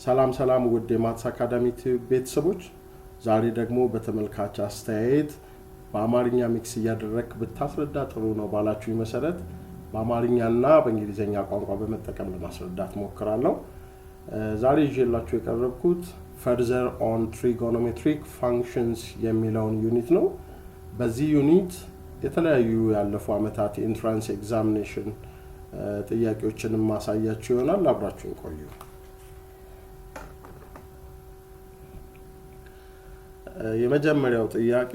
ሰላም ሰላም ውድ የማትስ አካዳሚ ቤተሰቦች ዛሬ ደግሞ በተመልካች አስተያየት በአማርኛ ሚክስ እያደረክ ብታስረዳ ጥሩ ነው ባላችሁ መሰረት በአማርኛና በእንግሊዘኛ ቋንቋ በመጠቀም ለማስረዳት ሞክራለሁ። ዛሬ ይዤላችሁ የቀረብኩት further on trigonometric functions የሚለውን ዩኒት ነው። በዚህ ዩኒት የተለያዩ ያለፉ አመታት ኢንትራንስ ኤግዛሚኔሽን ጥያቄዎችን ማሳያችሁ ይሆናል። አብራችሁን ቆዩ። የመጀመሪያው ጥያቄ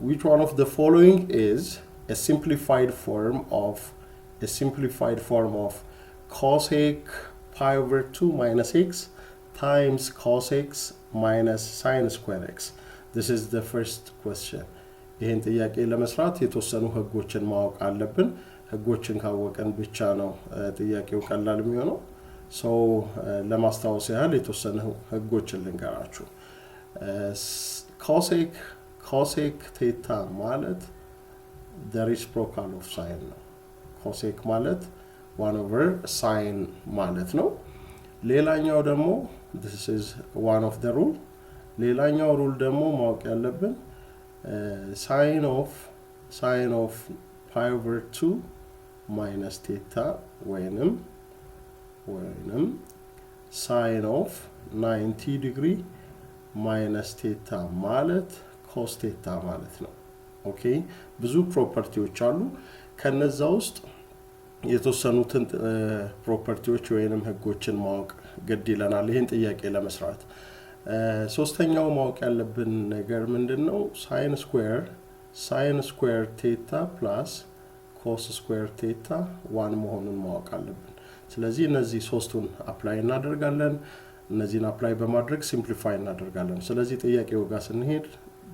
which one of the following is a simplified form of cosec pi over 2 minus x times cos x minus sin square x? This is the first question. ይሄን ጥያቄ ለመስራት የተወሰኑ ህጎችን ማወቅ አለብን። ህጎችን ካወቀን ብቻ ነው ጥያቄው ቀላል የሚሆነው። ለማስታወስ ያህል የተወሰኑ ህጎችን ልንገራችሁ። cosec theta ማለት the reciprocal of sin ነው። cosec ማለት 1 over sin ማለት ነው። ሌላኛው ደግሞ this is one of the rule። ሌላኛው ሩል ደግሞ ማወቅ ያለብን sin of pi over 2 minus theta ወይንም sin of 90 degree minus theta ማለት cos theta ማለት ነው። ኦኬ ብዙ ፕሮፐርቲዎች አሉ። ከነዛ ውስጥ የተወሰኑትን ፕሮፐርቲዎች ወይንም ህጎችን ማወቅ ግድ ይለናል ይሄን ጥያቄ ለመስራት። ሶስተኛው ማወቅ ያለብን ነገር ምንድነው? sin square theta plus cos square theta 1 መሆኑን ማወቅ አለብን። ስለዚህ እነዚህ ሶስቱን አፕላይ እናደርጋለን። እነዚህን አፕላይ በማድረግ ሲምፕሊፋይ እናደርጋለን። ስለዚህ ጥያቄው ጋር ስንሄድ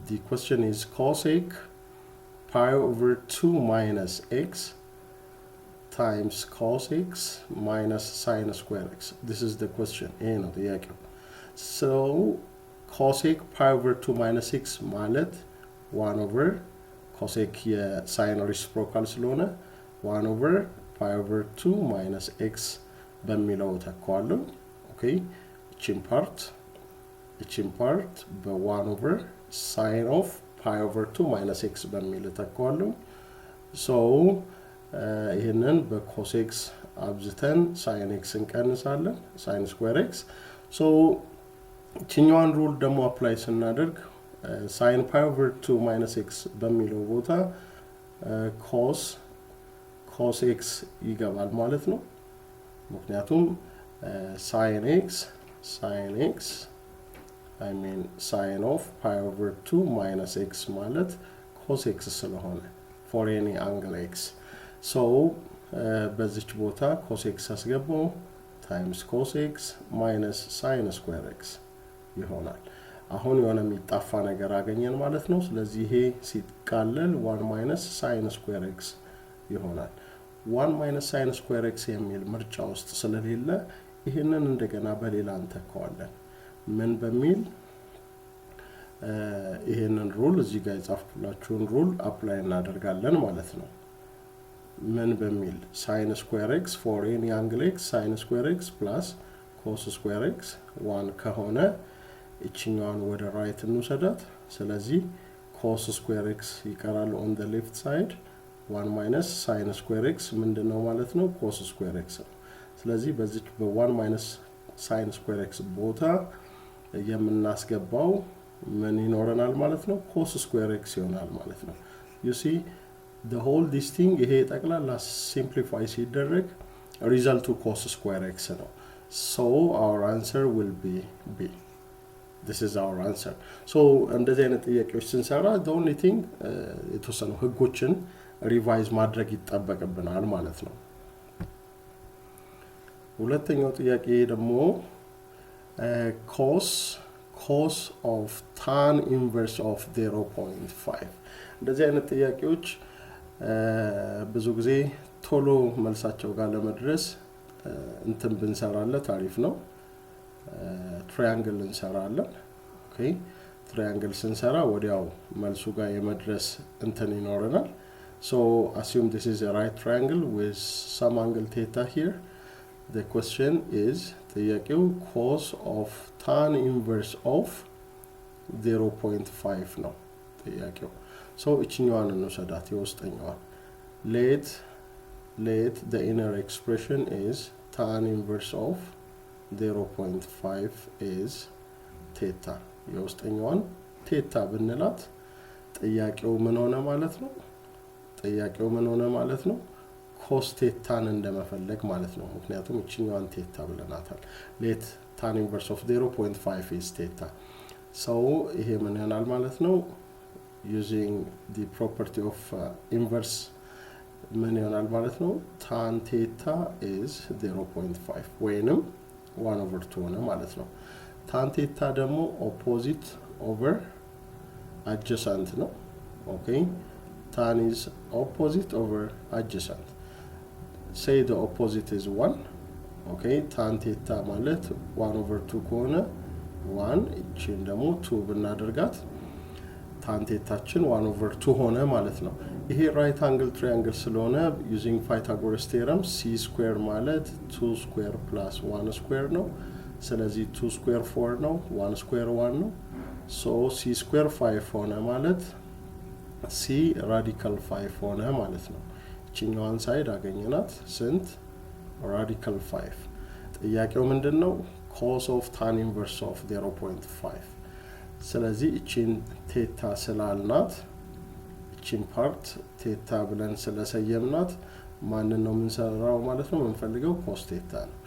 the question is cosec pi over 2 minus x times cos x minus sin square x. This is the question. ይሄ ነው ጥያቄው። So cosec pi over 2 minus x ማለት 1 over cosec የsin reciprocal ስለሆነ 1 over pi over 2 minus x በሚለው ተካዋለሁ። ኦኬ እቺን ፓርት በ1 over sin of pi over 2 minus x በሚል ተካዋለሁ። ይሄንን በcos x አብዝተን sin x እንቀንሳለን sin square x። እቺኛዋን ሩል ደግሞ አፕላይ ስናደርግ sin pi over 2 minus x በሚለው ቦታ cos x ይገባል ማለት ነው። ምክንያቱም sin of pi over 2 minus x ማለት cos x ስለሆነ for any angle x. በዚች ቦታ cos x አስገባው times cos x minus sin square x ይሆናል። አሁን የሆነ የሚጣፋ ነገር አገኘን ማለት ነው። ስለዚህ ይሄ ሲቃለል 1 minus sin square x ይሆናል። 1 minus sin square x የሚል ምርጫ ውስጥ ስለሌለ ይሄንን እንደገና በሌላ እንተካዋለን። ምን በሚል ይሄንን ሩል እዚህ ጋር የጻፍኩላችሁን ሩል አፕላይ እናደርጋለን ማለት ነው። ምን በሚል sin square x for any angle x sin square x plus cos square x 1 ከሆነ እቺኛዋን ወደ ራይት እንውሰዳት። ስለዚህ cos square x ይቀራል on the left side 1 minus sin square x ምንድነው ማለት ነው? cos square x ነው። ስለዚህ በዚህ በ1 minus sin square x ቦታ የምናስገባው ምን ይኖረናል ማለት ነው? cos square x ይሆናል ማለት ነው። you see the whole this thing ይሄ ጠቅላላ simplify ሲደረግ ሪዛልቱ cos square x ነው። so our answer will be B. This is our answer. እንደዚህ አይነት ጥያቄዎች ስንሰራ the only thing የተወሰኑ ህጎችን ሪቫይዝ ማድረግ ይጠበቅብናል ማለት ነው። ሁለተኛው ጥያቄ ደግሞ cos of tan inverse of 0.5. እንደዚህ አይነት ጥያቄዎች ብዙ ጊዜ ቶሎ መልሳቸው ጋር ለመድረስ እንትን ብንሰራለት አሪፍ ነው። ትራያንግል እንሰራለን። ኦኬ ትራያንግል ስንሰራ ወዲያው መልሱ ጋር የመድረስ እንትን ይኖረናል። assume this is a right triangle with some angle theta here. The question is ጥያቄው cos of tan inverse of 0.5 ነው ጥያቄው so እቺኛዋን እንወስዳት የውስጠኛዋን let the inner expression is tan inverse of 0.5 is theta የውስጠኛዋን theta ብንላት ጥያቄው ምን ሆነ ማለት ነው cos theta እንደመፈለግ ማለት ነው ምክንያቱም እቺኛዋን theta ብለናታል let tan inverse of 0.5 is theta so ይሄ ምን ይሆናል ማለት ነው using the property of inverse ምን ይሆናል ማለት ነው tan theta is 0.5 ወይንም 1/2 ሆነ ማለት ነው tan theta ደግሞ opposite over adjacent ነው okay tan is opposite over adjacent say the opposite is 1 okay tan theta ማለት 1/2 ከሆነ 1 እቺን ደግሞ 2 ብናደርጋት tan thetaችን 1/2 ሆነ ማለት ነው ይሄ right angle triangle ስለሆነ using Pythagoras theorem c square ማለት 2 square plus 1 square ነው ስለዚህ 2 square 4 ነው 1 square 1 ነው so c square 5 ሆነ ማለት c radical 5 ሆነ ማለት ነው እቺኛዋን ሳይድ አገኘናት ስንት radical 5 ጥያቄው ምንድነው cos of tan inverse of 0.5 ስለዚህ እቺን theta ስላልናት እቺን ፓርት theta ብለን ስለሰየምናት ማንን ነው የምንሰራው ማለት ነው የምንፈልገው cos theta ነው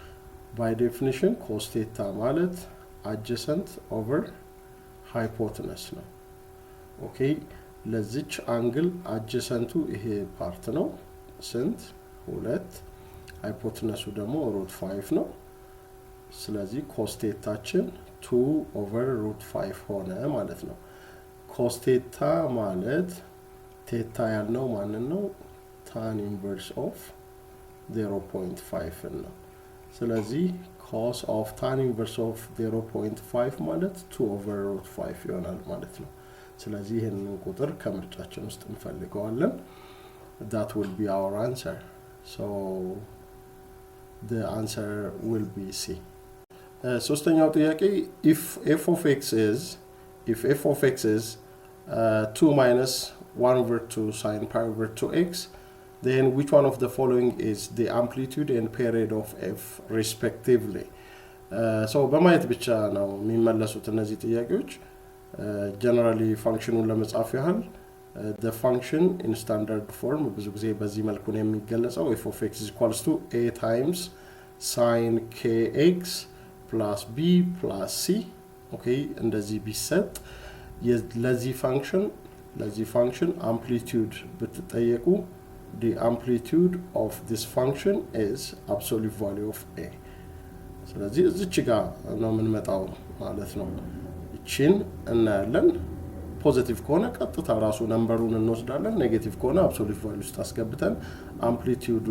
by definition cos theta ማለት adjacent over hypotenuse ነው okay ለዚች አንግል adjacent ይሄ ፓርት ነው ስንት 2 hypotenuse ደግሞ √5 ነው ስለዚህ cos thetaችን 2/√5 ሆነ ማለት ነው cos theta ማለት theta ያልነው ማንን ነው tan inverse of 0.5 ነው ስለዚህ cos of tan inverse of 0.5 ማለት 2/√5 ይሆናል ማለት ነው ስለዚህ ይሄንን ቁጥር ከምርጫችን ውስጥ እንፈልገዋለን that will be our answer so the answer will be C ሶስተኛው ጥያቄ if f of x is 2 minus 1/2 sin pi over 2x then which one of the following is the amplitude and period of f respectively so በማየት ብቻ ነው የሚመለሱት እነዚህ ጥያቄዎች generally functionን ለመጻፍ ያህል the function in standard form ብዙ ጊዜ በዚህ መልኩ ነው የሚገለጸው f of x is equals to a times sin kx plus b plus c okay እንደዚህ ቢሰጥ ለዚህ function amplitude ብትጠየቁ the amplitude of this function is absolute value of a ስለዚህ እዚች ጋር ነው የምንመጣው ማለት ነው እቺን እናያለን ፖዚቲቭ ከሆነ ቀጥታ ራሱ ነምበሩን እንወስዳለን ኔጌቲቭ ከሆነ አብሶሉት ቫልዩ ውስጥ አስገብተን አምፕሊቲዩዱ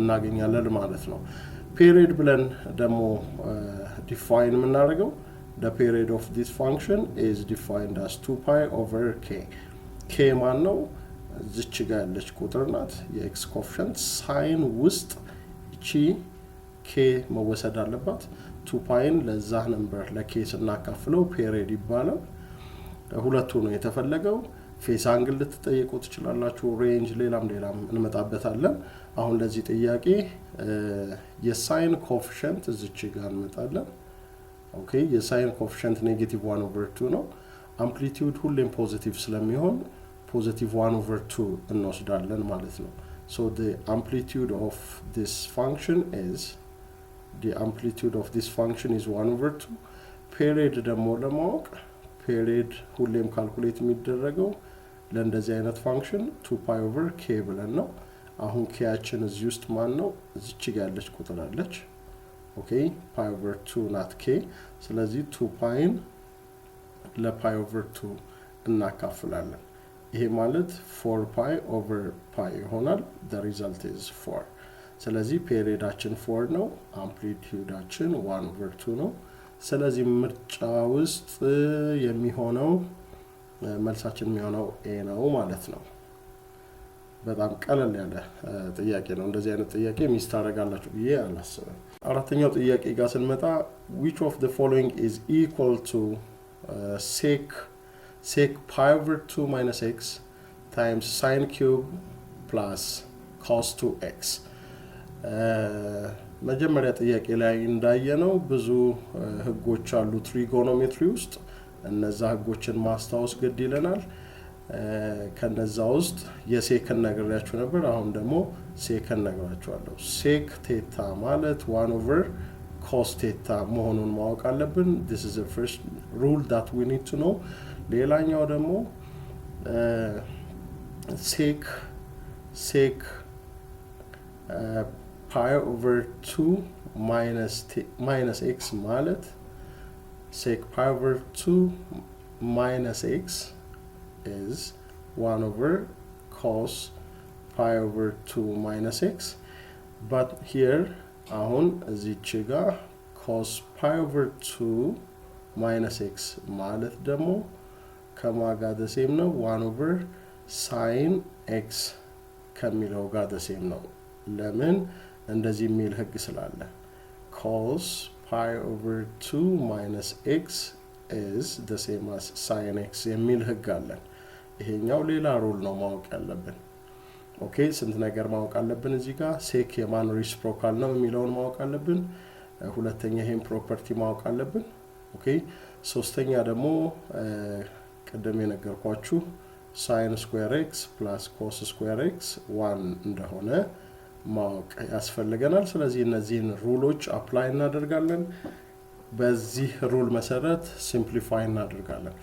እናገኛለን ማለት ነው period ብለን ደግሞ define የምናደርገው the period of this function is defined as 2 pi over k k ማን ነው እዚች ጋር ያለች ቁጥር ናት የx coefficient sin ውስጥ እቺ k መወሰድ አለባት 2 pi ለዛ ነምበር ለk ስናካፍለው period ይባላል ሁለቱ ነው የተፈለገው ፌስ አንግል ልትጠይቁ ትችላላችሁ ሬንጅ ሌላም እንመጣበታለን አሁን ለዚህ ጥያቄ የሳይን ኮኤፊሺየንት እዚች ጋር እንመጣለን ኦኬ የሳይን ኮኤፊሺየንት -1/2 ነው አምፕሊቲዩድ ሁሌም ፖዚቲቭ ስለሚሆን +1/2 እንወስዳለን ማለት ነው so the amplitude of this function is 1/2 period ደግሞ ለማወቅ period ሁሌም ካልኩሌት የሚደረገው ለእንደዚህ አይነት ፋንክሽን 2 pi over k ብለን ነው አሁን k ያችን እዚህ ውስጥ ማን ነው እዚች ጋር ያለች ቁጥር አለች ኦኬ pi over 2 not k ስለዚህ 2 pi ለ pi over 2 እናካፍላለን ይሄ ማለት 4 pi over pi ይሆናል the result is 4 ስለዚህ ፔሪዮዳችን 4 ነው አምፕሊቲዩዳችን 1/2 ነው ስለዚህ ምርጫ ውስጥ የሚሆነው መልሳችን የሚሆነው a ነው ማለት ነው በጣም ቀለል ያለ ጥያቄ ነው። እንደዚህ አይነት ጥያቄ ሚስ ታደርጋላችሁ ብዬ አላስብም። አራተኛው ጥያቄ ጋር ስንመጣ which of the following is equal to sec pi over 2 minus x times sine cube plus cos 2x መጀመሪያ ጥያቄ ላይ እንዳየነው ብዙ ህጎች አሉ ትሪጎኖሜትሪ ውስጥ። እነዛ ህጎችን ማስታወስ ግድ ይለናል። ከነዛ ውስጥ የሴክን ነግሬያችሁ ነበር። አሁን ደግሞ ሴክን ነግራችኋለሁ። ሴክ ቴታ ማለት 1 over cos ቴታ መሆኑን ማወቅ አለብን። this is the first rule that we need to know። ሌላኛው ደግሞ ሴክ pi over 2 minus x ማለት sec pi over 2 minus x is 1 over cos pi over 2 minus x. But here አሁን እዚች ጋር cos pi over 2 minus x ማለት ደግሞ ከማጋ the same ነው 1 over sin x ከሚለው ጋር the same ነው። ለምን እንደዚህ የሚል ህግ ስላለ cos pi over 2 minus x is the same as sin x የሚል ህግ አለን። ይሄኛው ሌላ ሩል ነው ማወቅ ያለብን። ኦኬ ስንት ነገር ማወቅ አለብን እዚህ ጋር ሴክ የማን ሪሲፕሮካል ነው የሚለውን ማወቅ አለብን። ሁለተኛ ይሄን ፕሮፐርቲ ማወቅ አለብን። ኦኬ ሶስተኛ ደግሞ ቀደም የነገርኳችሁ sin square x plus cos square x 1 እንደሆነ ማወቅ ያስፈልገናል። ስለዚህ እነዚህን ሩሎች አፕላይ እናደርጋለን። በዚህ ሩል መሰረት ሲምፕሊፋይ እናደርጋለን።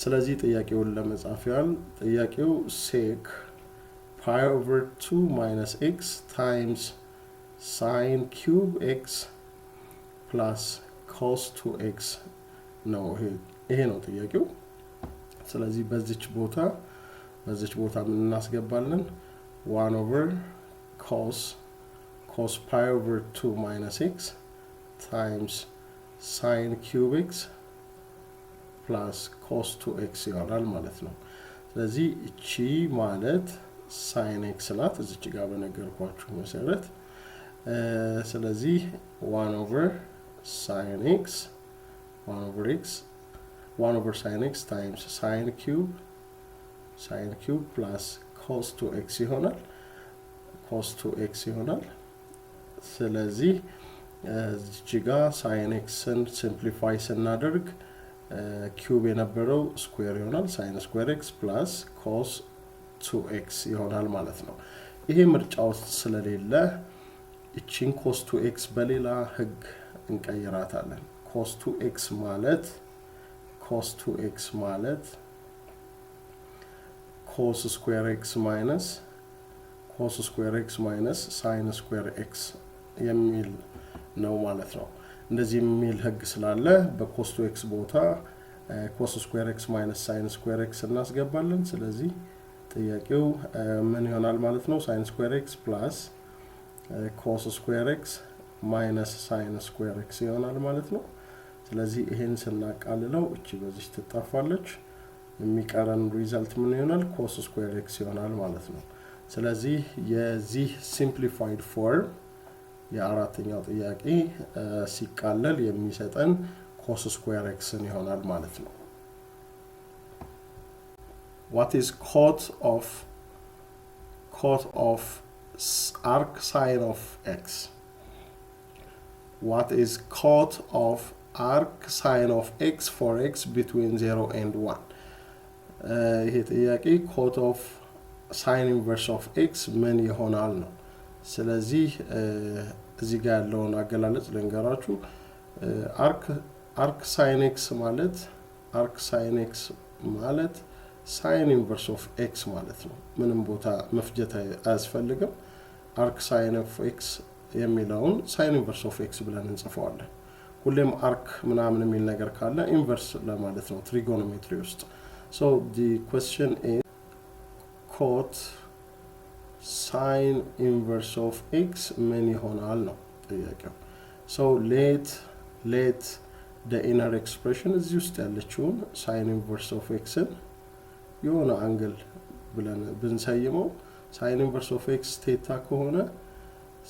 ስለዚህ ጥያቄውን ለመጻፍ ያህል ጥያቄው sec pi over 2 minus x times sin cube x plus cos 2x ነው። ይሄ ነው ጥያቄው። ስለዚህ በዚች ቦታ ምን እናስገባለን 1 over cos pi over 2 minus x times sin cube x plus cos 2x ይሆናል ማለት ነው። ስለዚህ እቺ ማለት sin x ናት እዚች ጋር በነገርኳችሁ መሰረት። ስለዚህ 1 over sin x 1 over sin x times sin cube plus cos 2x ይሆናል ስለዚህ እዚች ጋር sin xን ሲምፕሊፋይ ስናደርግ ኪዩብ የነበረው ስኩዌር ይሆናል sin square x plus cos 2x ይሆናል ማለት ነው። ይሄ ምርጫ ውስጥ ስለሌለ እቺን cos 2x በሌላ ህግ እንቀይራታለን። cos 2x ማለት cos square x minus sin square x የሚል ነው ማለት ነው። እንደዚህ የሚል ህግ ስላለ በcos 2x ቦታ cos square x minus sin square x እናስገባለን። ስለዚህ ጥያቄው ምን ይሆናል ማለት ነው sin square x plus cos square x minus sin square x ይሆናል ማለት ነው። ስለዚህ ይሄን ስናቃልለው እቺ በዚህ ትጣፋለች። የሚቀረን ሪዛልት ምን ይሆናል cos square x ይሆናል ማለት ነው። ስለዚህ የዚህ ሲምፕሊፋይድ ፎርም የአራተኛው ጥያቄ ሲቃለል የሚሰጠን cos square x ይሆናል ማለት ነው። What is cot of arc sine of x? What is cot of arc sine of x for x between 0 and 1? ይሄ ጥያቄ cot of sine inverse of x ምን ይሆናል ነው። ስለዚህ እዚህ ጋር ያለውን አገላለጽ ልንገራችሁ። arc sin x ማለት sin inverse of x ማለት ነው። ምንም ቦታ መፍጀት አያስፈልግም። arc sin of x የሚለውን sin inverse of x ብለን እንጽፈዋለን። ሁሌም arc ምናምን የሚል ነገር ካለ inverse ለማለት ነው trigonometry ውስጥ። So the question is cot sin inverse of x ምን ይሆናል ነው ጥያቄው። So let the inner expression እዚህ ውስጥ ያለችውን sin inverse of x የሆነ አንግል ብለን ብንሰይመው sin inverse of x theta ከሆነ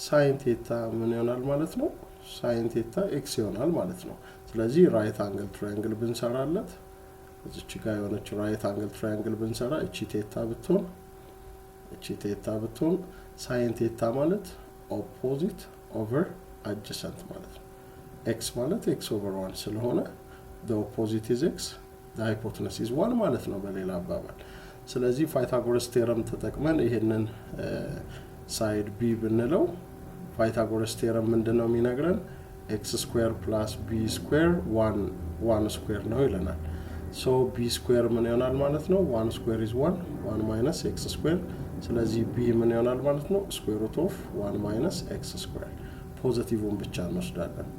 sin theta ምን ይሆናል ማለት ነው sin theta x ይሆናል ማለት ነው ስለዚህ right angle triangle ብንሰራለት እዚች ጋር የሆነች right angle triangle ብንሰራ እቺ theta ብትሆን sin theta ማለት opposite over adjacent ማለት ነው x ማለት x over 1 ስለሆነ the opposite is x the hypotenuse is 1 ማለት ነው በሌላ አባባል ስለዚህ ፓይታጎረስ ቴረም ተጠቅመን ይሄንን ሳይድ b ብንለው ፓይታጎረስ ቴረም ምንድነው የሚነግረን x square plus b square 1 square ነው ይለናል so b square ምን ይሆናል ማለት ነው 1 square is 1 minus x square ስለዚህ b ምን ይሆናል ማለት ነው square root of 1 minus x square ፖዚቲቭውን ብቻ እንወስዳለን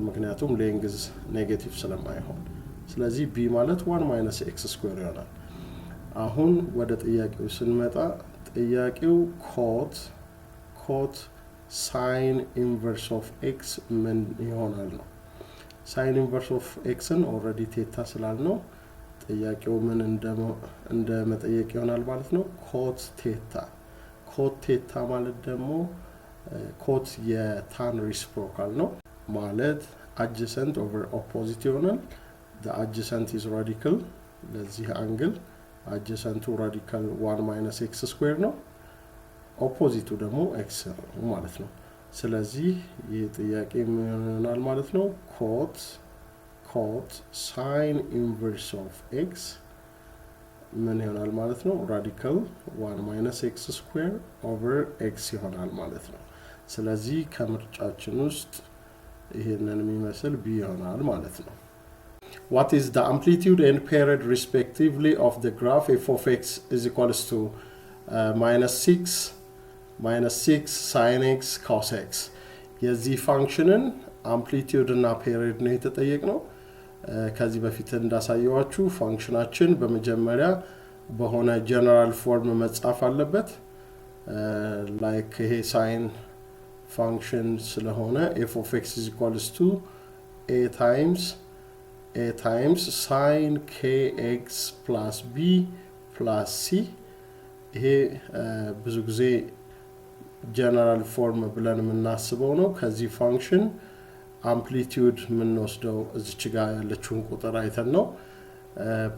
ምክንያቱም ሌንግዝ ኔጌቲቭ ስለማይሆን ስለዚህ b ማለት 1 minus x square ይሆናል አሁን ወደ ጥያቄው ስንመጣ ጥያቄው cot sin inverse of x ምን ይሆናል ነው sin inverse of x ን already theta ስላልነው ጥያቄው ምን እንደ መጠየቅ ይሆናል ማለት ነው cot theta ማለት ደግሞ cot የtan reciprocal ነው ማለት adjacent over opposite ይሆናል the adjacent is radical ለዚህ አንግል adjacent to radical 1 minus x square ነው opposite ደግሞ x ማለት ነው ስለዚህ ይሄ ጥያቄ ምን ይሆናል ማለት ነው cot sin inverse of x ምን ይሆናል ማለት ነው radical 1 minus x square over x ይሆናል ማለት ነው ስለዚህ ከምርጫችን ውስጥ ይሄንን የሚመስል b ይሆናል ማለት ነው What is the amplitude and period respectively of the graph f of x is equals to minus 6 sin x cos x የዚህ ፋንክሽንን amplitude እና period ነው የተጠየቅነው ከዚህ በፊት እንዳሳየዋችሁ ፋንክሽናችን በመጀመሪያ በሆነ ጀነራል ፎርም መጻፍ አለበት like ይሄ sin function ስለሆነ f of x is equals to a times sin kx plus b plus c ይሄ ብዙ ጊዜ ጀነራል ፎርም ብለን የምናስበው ነው ከዚህ ፋንክሽን አምፕሊቲዩድ የምንወስደው እዚች ጋር ያለችውን ቁጥር አይተን ነው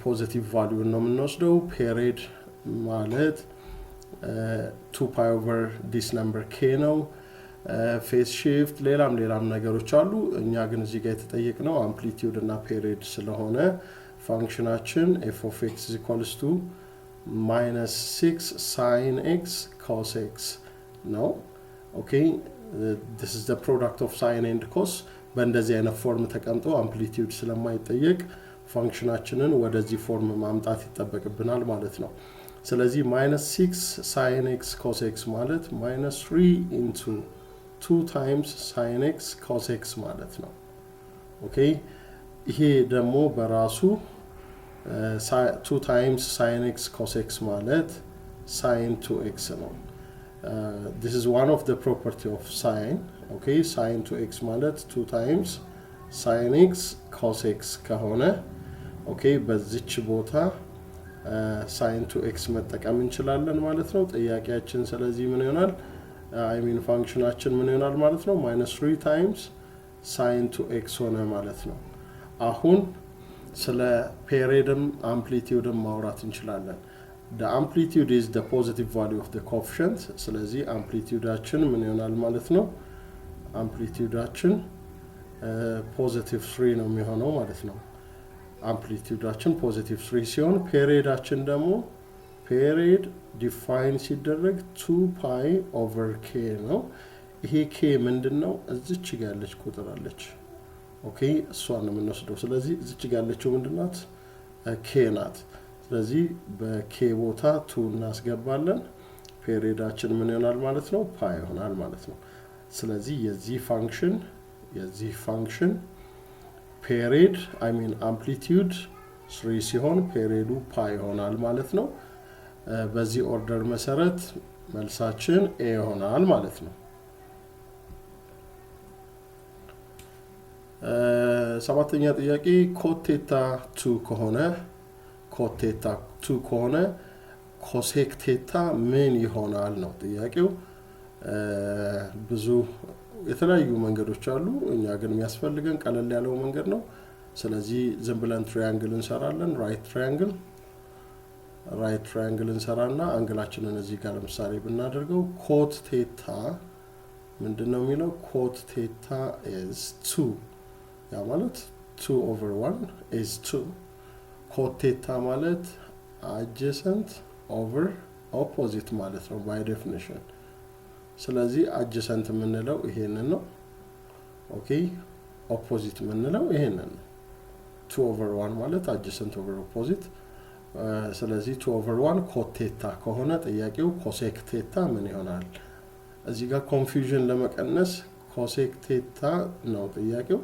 ፖዚቲቭ ቫልዩ ነው የምንወስደው ፔሪድ ማለት 2 pi over this number k ነው ፌስ ሺፍት ሌላም ነገሮች አሉ እኛ ግን እዚህ ጋር የተጠየቅነው አምፕሊቲዩድ እና ፔሪድ ስለሆነ ፋንክሽናችን f of x is equals to minus 6 sin x cos x ነው okay this is the product of sin and cos በእንደዚህ አይነት ፎርም ተቀምጦ አምፕሊቲዩድ ስለማይጠየቅ ፋንክሽናችንን ወደዚህ ፎርም ማምጣት ይተበቅብናል ማለት ነው ስለዚህ minus 6 sin x cos x ማለት minus 3 into 2 times sin x cos x ማለት ነው okay ይሄ ደግሞ በራሱ 2 times sin x cos x ማለት sin 2x ነው this is one of the property of sin okay sin 2x ማለት 2 times sin x cos x ከሆነ okay በዚች ቦታ sin 2x መጠቀም እንችላለን ማለት ነው ጥያቄያችን ስለዚህ ምን ይሆናል I mean ፋንክሽናችን ምን ይሆናል ማለት ነው minus 3 times sin 2x ሆነ ማለት ነው አሁን ስለ ፔሪድም አምፕሊቲዩድም ማውራት እንችላለን the amplitude is the positive value of the coefficient ስለዚህ አምፕሊቲዩዳችን ምን ይሆናል ማለት ነው አምፕሊቲዩዳችን positive 3 ነው የሚሆነው ማለት ነው አምፕሊቲዩዳችን positive 3 ሲሆን ፔሪዳችን ደግሞ ፔሪድ ዲፋይን ሲደረግ 2 pi over k ነው ይሄ k ምንድነው እዚች ጋር ያለች ቁጥር አለች ኦኬ እሷን ነው የምንወስደው ስለዚህ እዚች ጋር ያለችው ምንድናት k ናት ስለዚህ በk ቦታ 2 እናስገባለን ፔሪዳችን ምን ይሆናል ማለት ነው pi ይሆናል ማለት ነው ስለዚህ የዚህ ፋንክሽን ፔሪድ I mean amplitude 3 ሲሆን ፔሪዱ pi ይሆናል ማለት ነው በዚህ ኦርደር መሰረት መልሳችን a ይሆናል ማለት ነው ሰባተኛ ጥያቄ cot theta 2 ከሆነ ኮሴክ ቴታ ምን ይሆናል ነው ጥያቄው። ብዙ የተለያዩ መንገዶች አሉ። እኛ ግን የሚያስፈልገን ቀለል ያለው መንገድ ነው። ስለዚህ ዝም ብለን ትራያንግል እንሰራለን። ራይት ትራያንግል እንሰራና አንግላችንን እዚህ ጋር ለምሳሌ ብናደርገው ኮት ቴታ ምንድነው የሚለው? ኮት ቴታ is 2 ያ ማለት 2/1 is 2 ኮት ቴታ ማለት adjacent over opposite ማለት ነው by definition። ስለዚህ adjacent የምንለው ይሄንን ነው። ኦኬ opposite የምንለው ይሄንን ነው። 2/1 ማለት adjacent over opposite። ስለዚህ 2/1 ኮት ቴታ ከሆነ ጥያቄው ኮሴክ ቴታ ምን ይሆናል? እዚህ ጋር ኮንፊውዥን ለመቀነስ ኮሴክ ቴታ ነው ጥያቄው።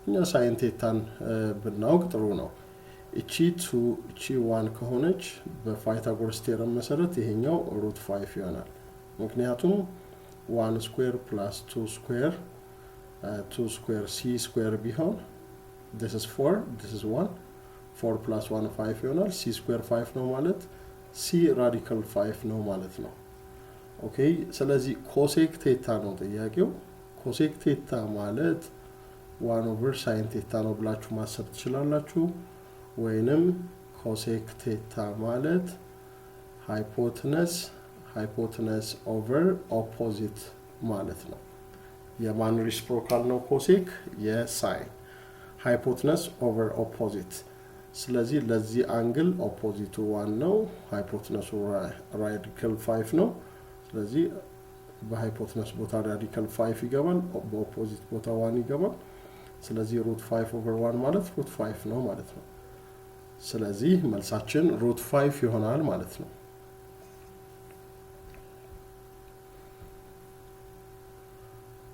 እኛ ሳይን ቴታን ብናውቅ ጥሩ ነው። እቺ 2 እቺ 1 ከሆነች በፓይታጎረስ ቴረም መሰረት ይሄኛው √5 ይሆናል። ምክንያቱም 1 ስኩዌር + 2 ስኩዌር 2 ስኩዌር c ስኩዌር ቢሆን this is 4 this is 1 4 + 1 5 ይሆናል። c ስኩዌር 5 ነው ማለት c ራዲካል 5 ነው ማለት ነው። ኦኬ ስለዚህ ኮሴክ ቴታ ነው ጥያቄው። ኮሴክ ቴታ ማለት 1/sin ቴታ ነው ብላችሁ ማሰብ ትችላላችሁ። ወይንም ኮሴክ ቴታ ማለት ሃይፖተነስ ኦቨር ኦፖዚት ማለት ነው። የማን ሪሲፕሮካል ነው? ኮሴክ የሳይን ሃይፖተነስ ኦቨር ኦፖዚት። ስለዚህ ለዚህ አንግል ኦፖዚቱ 1 ነው፣ ሃይፖተነሱ ራዲካል 5 ነው። ስለዚህ በሃይፖተነስ ቦታ ራዲካል 5 ይገባል፣ በኦፖዚት ቦታ 1 ይገባል። ስለዚህ √5/1 ማለት √5 ነው ማለት ነው። ስለዚህ መልሳችን √5 ይሆናል ማለት ነው።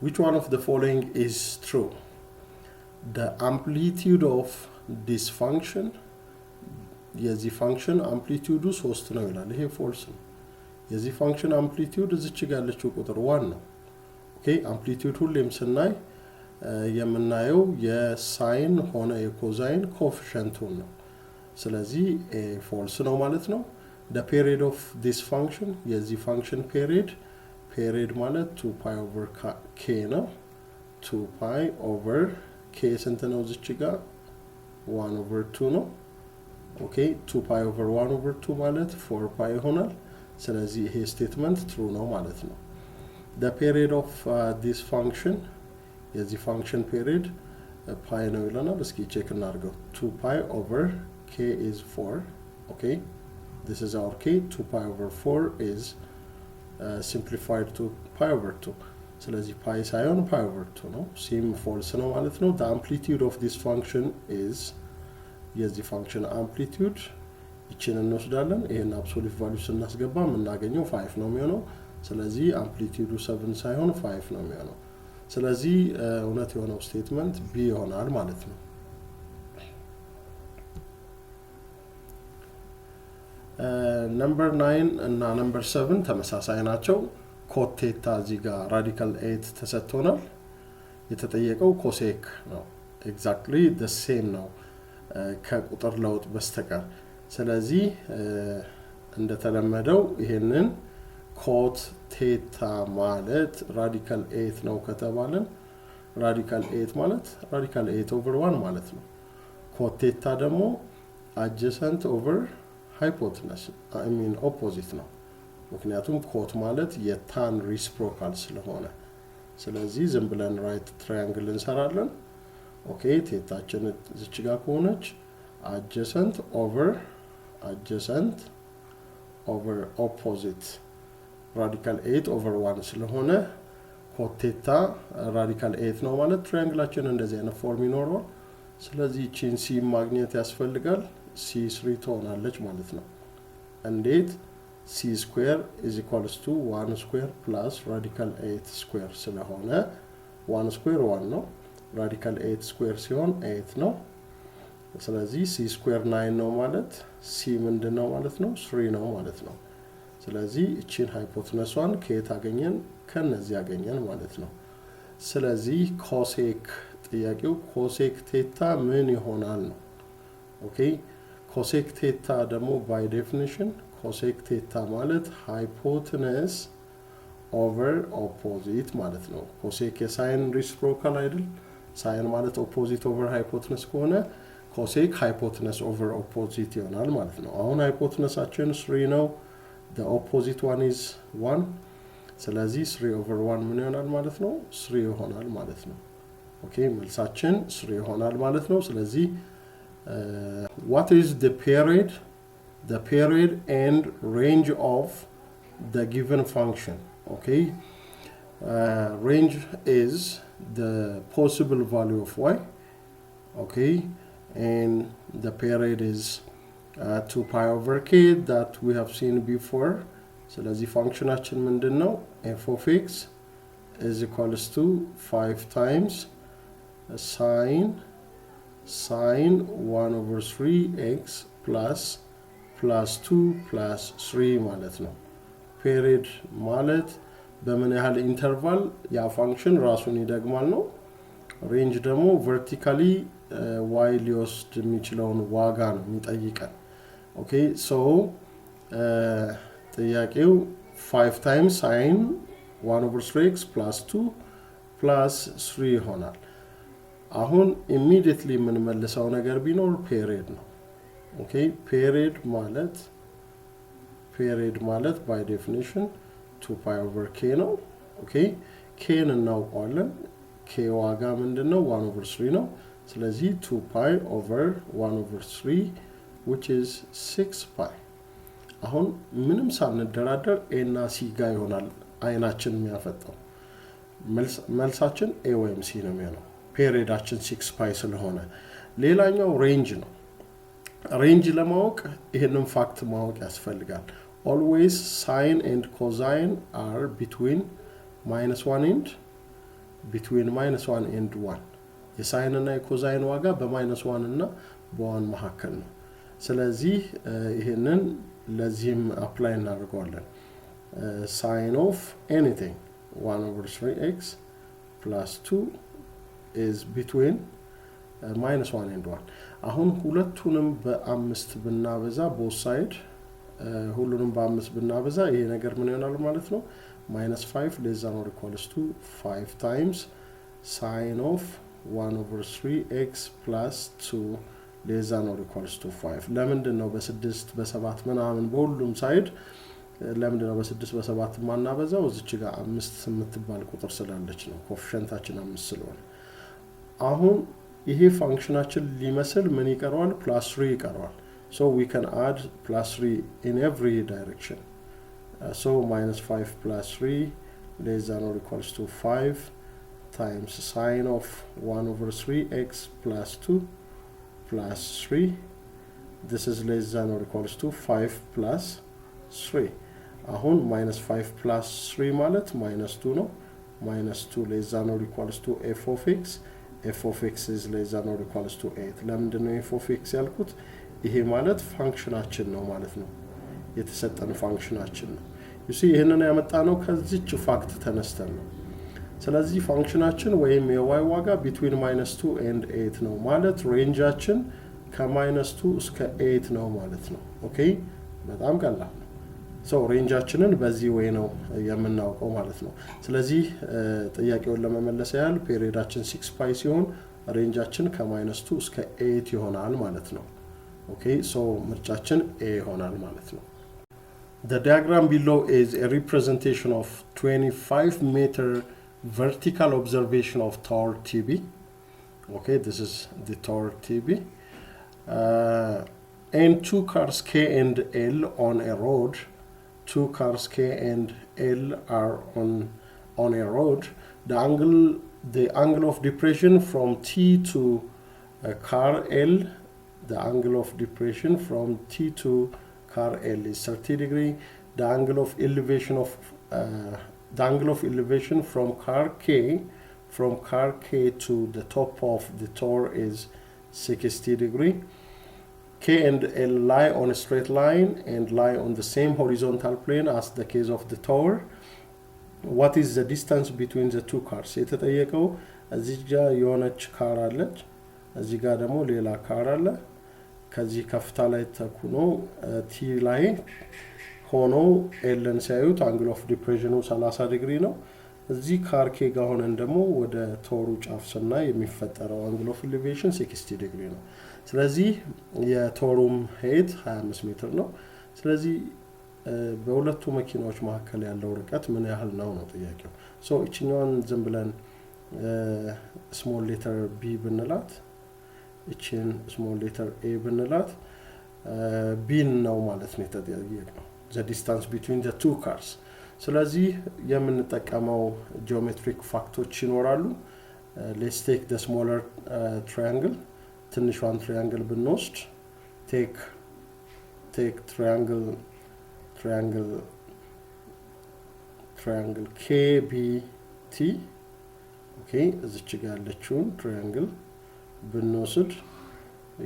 Which one of the following is true? The amplitude of this function, የዚህ ፋንክሽን አምፕሊቲዩዱ 3 ነው ይላል። ይሄ ፎልስ ነው። የዚህ ፋንክሽን አምፕሊቲዩድ እዚች ጋር ያለችው ቁጥር 1 ነው። ኦኬ አምፕሊቲዩድ ሁሌም ስናይ የምናየው የሳይን ሆነ የኮዛይን ኮኤፊሺየንቱን ነው። ስለዚህ ፎልስ ነው ማለት ነው። the period of this function የዚህ ፋንክሽን ፔሪድ ማለት 2π/k ነው። 2π/k ስንት ነው? እዚች ጋር 1/2 ነው። ኦኬ 2π/1/2 ማለት 4π ይሆናል። ስለዚህ ይሄ ስቴትመንት ትሩ ነው ማለት ነው። the period of this function የዚህ ፋንክሽን ፔሪድ ፓይ ነው ይለናል። እስኪ ቼክ እናድርገው። 2π/k is 4. okay this is our k. 2π/4 is simplified to π/2. ስለዚህ ፓይ ሳይሆን π/2 ነው። ሲም ፎልስ ነው ማለት ነው። the amplitude of this function is የዚህ ፋንክሽን አምፕሊቲዩድ ይችን እንወስዳለን። ይሄን አብሶሉት ቫልዩ ስናስገባ የምናገኘው 5 ነው የሚሆነው። ስለዚህ አምፕሊቲዩዱ 7 ሳይሆን 5 ነው የሚሆነው። ስለዚህ እውነት የሆነው ስቴትመንት ቢ ይሆናል ማለት ነው። ነምበር 9 እና ነምበር 7 ተመሳሳይ ናቸው። ኮት ቴታ እዚህ ጋር ራዲካል 8 ተሰጥቶናል። የተጠየቀው ኮሴክ ነው። ኤግዛክትሊ the same ነው ከቁጥር ለውጥ በስተቀር። ስለዚህ እንደተለመደው ይሄንን ኮት ቴታ ማለት ራዲካል 8 ነው ከተባለን ራዲካል 8 ማለት ራዲካል 8/1 ማለት ነው። ኮት ቴታ ደግሞ adjacent over hypotenuse ኦፖዚት ነው። ምክንያቱም ኮት ማለት የታን ሪሲፕሮካል ስለሆነ። ስለዚህ ዝም ብለን ራይት ትራያንግል እንሰራለን። ኦኬ ቴታችን እዚች ጋር ከሆነች adjacent over opposite ራዲካል 8/1 ስለሆነ ኮት ቴታ ራዲካል 8 ነው ማለት ትራያንግላችን እንደዚህ አይነት ፎርም ይኖረዋል። ስለዚህ ቺን ሲ ማግኘት ያስፈልጋል። c3 ትሆናለች ማለት ነው። እንዴት? c ስኩዌር is equals to 1 ስኩዌር plus ራዲካል 8 ስኩዌር ስለሆነ 1 ስኩዌር 1 ነው። ራዲካል 8 ስኩዌር ሲሆን 8 ነው። ስለዚህ c ስኩዌር 9 ነው ማለት c ምንድነው ማለት ነው? 3 ነው ማለት ነው። ስለዚህ እቺን ሃይፖቴነሷን ከየት አገኘን? ከነዚህ አገኘን ማለት ነው። ስለዚህ ኮሴክ ጥያቄው ኮሴክ ቴታ ምን ይሆናል ነው። ኦኬ ኮሴክ ቴታ ደግሞ ባይ ዴፊኒሽን cosec theta ማለት hypotenuse over opposite ማለት ነው cosec የሳይን reciprocal አይደል ሳይን ማለት opposite over hypotenuse ከሆነ cosec hypotenuse over opposite ይሆናል ማለት ነው አሁን hypotenuseአችን 3 ነው the opposite one is 1 ስለዚህ 3 over 1 ምን ይሆናል ማለት ነው 3 ይሆናል ማለት ነው ኦኬ መልሳችን 3 ይሆናል ማለት ነው ስለዚህ what is the period and range of the given function okay range is the possible value of y okay and the period is 2 pi over k that we have seen before ስለዚህ ፋንክሽናችን ምንድነው f of x is equals to 5 times sine 1 over 3x plus 2 plus 3 ማለት ነው period ማለት በምን ያህል ኢንተርቫል ያ ፋንክሽን ራሱን ይደግማል ነው ሬንጅ ደግሞ vertically y ሊወስድ የሚችለውን ዋጋ ነው የሚጠይቀን ኦኬ ሶ ጥያቄው 5 times sine 1 over 3x plus 2 plus 3 ይሆናል አሁን immediately የምንመልሰው ነገር ቢኖር period ነው ኦኬ period ማለት by definition 2 pi over k ነው ኦኬ k እናውቀዋለን k ዋጋ ምንድነው 1 over 3 ነው ስለዚህ 2 pi over 1 over 3 which is 6 pi አሁን ምንም ሳንደራደር a እና c ጋር ይሆናል አይናችን የሚያፈጠው መልሳችን a ወይም c ነው የሚሆነው ፔሪዮዳችን 6 pi ስለሆነ ሌላኛው ሬንጅ ነው ሬንጅ ለማወቅ ይሄንን ፋክት ማወቅ ያስፈልጋል always sine and cosine are between -1 and 1 የሳይን እና የኮዛይን ዋጋ በ-1 እና በ1 መካከል ነው ስለዚህ ይሄንን ለዚህም አፕላይ እናደርጋለን sine of anything 1 over 3x plus 2 is between -1 and 1 አሁን ሁለቱንም በ5 ብናበዛ both side ሁሉንም በ5 ብናበዛ ይሄ ነገር ምን ይሆናል ማለት ነው -5 less than or equals to 5 times sine of 1 over 3x plus 2 less than or equals to 5 ለምንድን ነው በ6 በ7 ምናምን በሁሉም ሳይድ ለምንድን ነው በ6 በ7 ማናበዛው እዚች ጋር 5 የምትባል ቁጥር ስላለች ነው ኮኤፊሺየንታችን 5 ስለሆነ አሁን ይሄ ፋንክሽናችን ሊመስል ምን ይቀርዋል plus 3 ይቀርዋል so we can add plus 3 in every direction so -5 plus 3 less than or equals to 5 times sine of 1 over 3x plus 2 plus 3 this is less than or equals to 5 plus 3 አሁን -5 plus 3 ማለት -2 ነው -2 less than or equals to f of x is less than or equals to 8 ለምንድን ነው f of x ያልኩት ይሄ ማለት ፋንክሽናችን ነው ማለት ነው የተሰጠን ፋንክሽናችን ነው you see ይሄንን ያመጣነው ከዚህች ፋክት ተነስተን ነው ስለዚህ ፋንክሽናችን ወይም የy ዋጋ between -2 and 8 ነው ማለት ሬንጃችን ከ-2 እስከ 8 ነው ማለት ነው ኦኬ በጣም ቀላል ነው so ሬንጃችንን በዚህ ወይ ነው የምናውቀው ማለት ነው ስለዚህ ጥያቄውን ለመመለስ ያህል ፔሪዮዳችን 6 pi ሲሆን ሬንጃችን ከ-2 እስከ 8 ይሆናል ማለት ነው ኦኬ so ምርጫችን a ይሆናል ማለት ነው The diagram below is a representation of 25 meter vertical observation of tower TB okay this is the tower TB and two cars K and L on a road two cars K and L are on a road the angle of depression from T to car L the angle of depression from T to car L is 30 degree the angle of elevation from car K to the top of the tower is 60 degree K and L lie on a straight line and lie on the same horizontal plane as the case of the tower what is the distance between the two cars የተጠየቀው እዚህ ጋር የሆነች ካር አለች እዚህ ጋር ደግሞ ሌላ ካር አለ ከዚህ ከፍታ ላይ ተኩኖ ቲ ላይ ሆኖ ኤልን ሲያዩት አንግል ኦፍ ዲፕሬሽኑ 30 ዲግሪ ነው። እዚህ ከአርኬ ጋር ሆነን ደግሞ ወደ ቶሩ ጫፍ ስናይ የሚፈጠረው አንግል ኦፍ ኤሌቬሽን 60 ዲግሪ ነው። ስለዚህ የቶሩም ሄት 25 ሜትር ነው። ስለዚህ በሁለቱ መኪናዎች መካከል ያለው ርቀት ምን ያህል ነው ነው ጥያቄው። ሶ እቺኛውን ዝም ብለን ስሞል ሌተር ቢ ብንላት እቺን ስሞል ሌተር ኤ ብንላት ቢን ነው ማለት ነው የተጠየቅነው the distance between the two cars። ስለዚህ የምንጠቀመው ጂኦሜትሪክ ፋክቶች ይኖራሉ። let's take the smaller triangle ትንሿን ትሪያንግል ብንወስድ take triangle KBT ኦኬ እዚች ጋር ያለችውን ትሪያንግል ብንወስድ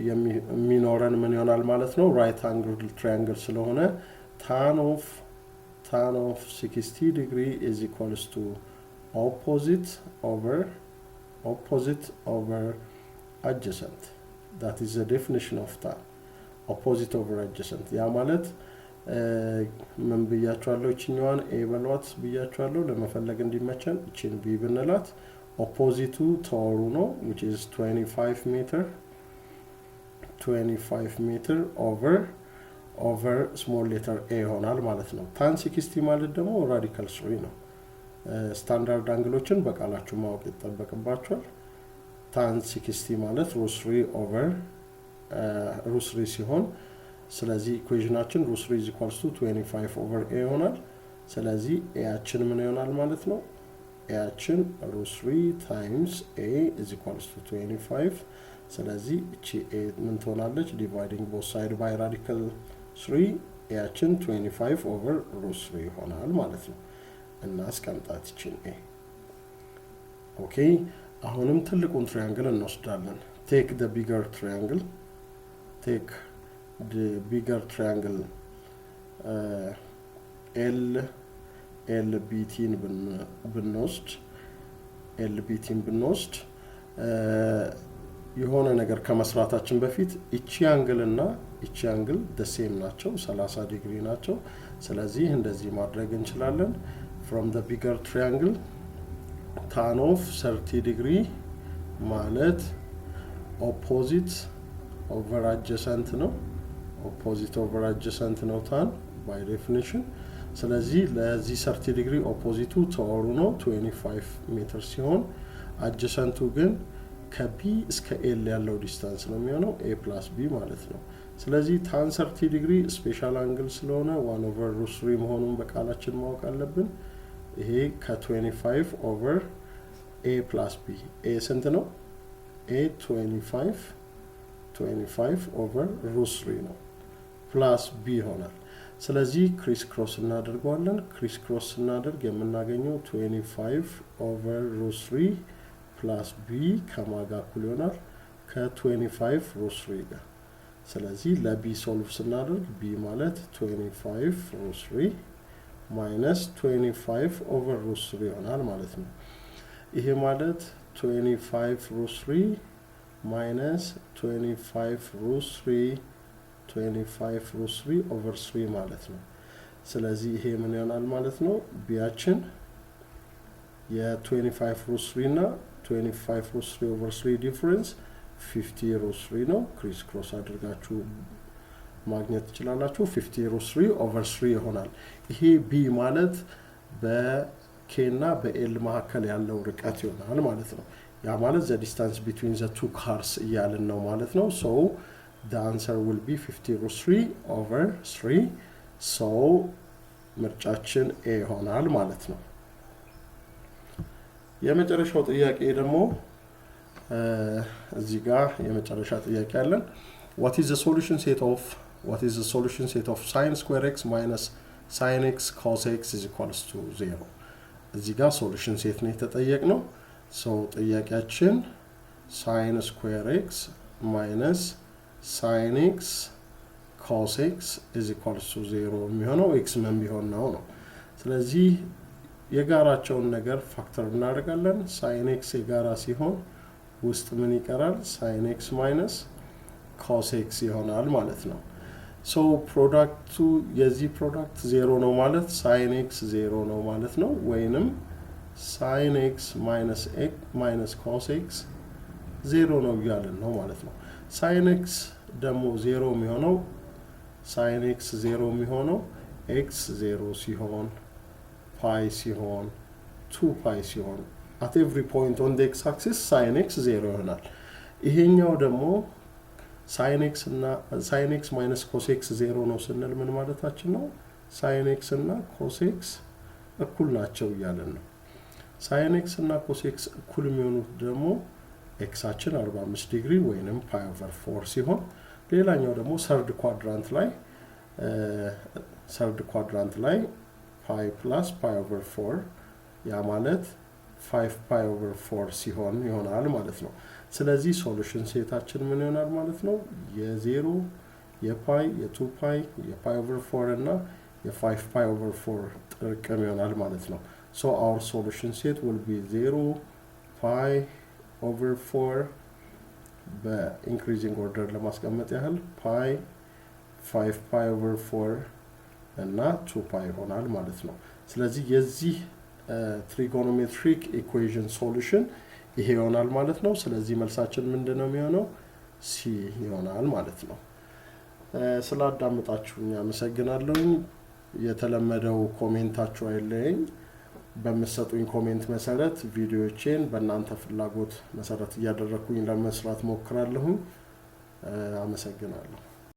የሚኖረን ምን ይሆናል ማለት ነው? ራይት አንግል ትሪያንግል ስለሆነ tan of 60 degree is equals to opposite over adjacent. That is the definition of tan. Opposite over adjacent. ያ ማለት ምን ብያችኋለሁ? እቺኛዋን a በሏት ብያችኋለሁ ለመፈለግ እንዲመቸን እቺን b ብንላት ኦፖዚቱ ቶሩ ነው which is 25 meter over small letter a ይሆናል ማለት ነው። tan 60 ማለት ደግሞ ራዲካል 3 ነው። ስታንዳርድ አንግሎችን በቃላችሁ ማወቅ ይጠበቅባችኋል። tan 60 ማለት √3 ሲሆን ስለዚህ ኢኩዌሽናችን √3 is equals to 25 over a ይሆናል። ስለዚህ a ያችን ምን ይሆናል ማለት ነው? a ያችን √3 times a is equals to 25 ስለዚህ እቺ a ምን ትሆናለች? dividing both side by radical 3 a ያችን 25 over √3 ይሆናል ማለት ነው። እና አስቀምጣት እቺን a ኦኬ። አሁንም ትልቁን ትሪያንግል እንወስዳለን። take the bigger triangle LBTን ብንወስድ የሆነ ነገር ከመስራታችን በፊት እቺ አንግል እና እቺ አንግል ደሴም ናቸው 30 ዲግሪ ናቸው። ስለዚህ እንደዚህ ማድረግ እንችላለን። from the bigger triangle tan of 30 degree ማለት opposite over adjacent ነው። opposite over adjacent ነው tan by definition። ስለዚህ ለዚህ 30 ዲግሪ ኦፖዚቱ ቶሩ ነው 25 ሜትር ሲሆን adjacent ግን ከb እስከ l ያለው ዲስታንስ ነው የሚሆነው a plus b ማለት ነው። ስለዚህ tan 30 ዲግሪ ስፔሻል አንግል ስለሆነ 1 over √3 መሆኑን በቃላችን ማወቅ አለብን። ይሄ ከ25 over a plus b a ስንት ነው? a 25 over √3 ነው plus b ይሆናል። ስለዚህ ክሪስ ክሮስ እናደርገዋለን። ክሪስ ክሮስ እናደርግ የምናገኘው 25 over √3 plus b ከማጋ እኩል ይሆናል ከ25 √3 ጋር። ስለዚህ ለb ሶልቭ ስናደርግ b ማለት 25 √3 minus 25 over √3 ይሆናል ማለት ነው። ይሄ ማለት 25 √3 minus 25 √3 over 3 ማለት ነው። ስለዚህ ይሄ ምን ይሆናል ማለት ነው? ቢያችን የ25 √3 እና 25 √3 over 3 ዲፈረንስ 50 √3 ነው። ክሪስ ክሮስ አድርጋችሁ ማግኘት ትችላላችሁ። 50 √3 over 3 ይሆናል። ይሄ b ማለት በk እና በl መካከል ያለው ርቀት ይሆናል ማለት ነው። ያ ማለት the distance between the two cars እያልን ነው ማለት ነው። so the answer will be 50 √3 over 3 so ምርጫችን a ይሆናል ማለት ነው። የመጨረሻው ጥያቄ ደግሞ እዚህ ጋር የመጨረሻ ጥያቄ አለን። what is the solution set of sin square x minus sin x cos x is equals to 0? እዚህ ጋር ሶሉሽን ሴት ነው የተጠየቅነው። ሰው ጥያቄያችን sin square x minus sin x cos x is equals to 0 የሚሆነው x ምን ቢሆን ነው ነው። ስለዚህ የጋራቸውን ነገር ፋክተር እናደርጋለን። sin x የጋራ ሲሆን ውስጥ ምን ይቀራል? sin x minus cos x ይሆናል ማለት ነው። ሶ ፕሮዳክቱ የዚህ ፕሮዳክት 0 ነው ማለት sin x 0 ነው ማለት ነው ወይንም sin x minus cos x 0 ነው እያልን ነው ማለት ነው። sin x ደግሞ 0 የሚሆነው sin x 0 የሚሆነው x 0 ሲሆን pi ሲሆን 2 pi ሲሆን at every point on the x axis sin x 0 ይሆናል። ይሄኛው ደግሞ sin x minus cos x 0 ነው ስንል ምን ማለታችን ነው? sin x እና cos x እኩል ናቸው እያልን ነው። sin x እና cos x እኩል የሚሆኑት ደግሞ x አችን 45 ዲግሪ ወይንም pi over 4 ሲሆን ሌላኛው ደግሞ third quadrant ላይ pi plus pi over 4 ያ ማለት 5 pi over 4 ሲሆን ይሆናል ማለት ነው። ስለዚህ ሶሉሽን ሴታችን ምን ይሆናል ማለት ነው? የ0 የpi የ2 pi የpi over 4 እና የ5 pi over 4 ጥርቅም ይሆናል ማለት ነው። So our solution set will be 0 pi over 4 በኢንክሪዚንግ ኦርደር ለማስቀመጥ ያህል pi 5 pi over 4 እና 2 pi ይሆናል ማለት ነው። ስለዚህ የዚህ trigonometric equation solution ይሄ ይሆናል ማለት ነው። ስለዚህ መልሳችን ምንድነው የሚሆነው? C ይሆናል ማለት ነው። ስላዳመጣችሁኝ አመሰግናለሁ። የተለመደው ኮሜንታችሁ አይለየኝ። በመሰጡኝ ኮሜንት መሰረት ቪዲዮዎችን በእናንተ ፍላጎት መሰረት እያደረኩኝ ለመስራት ሞክራለሁ። አመሰግናለሁ።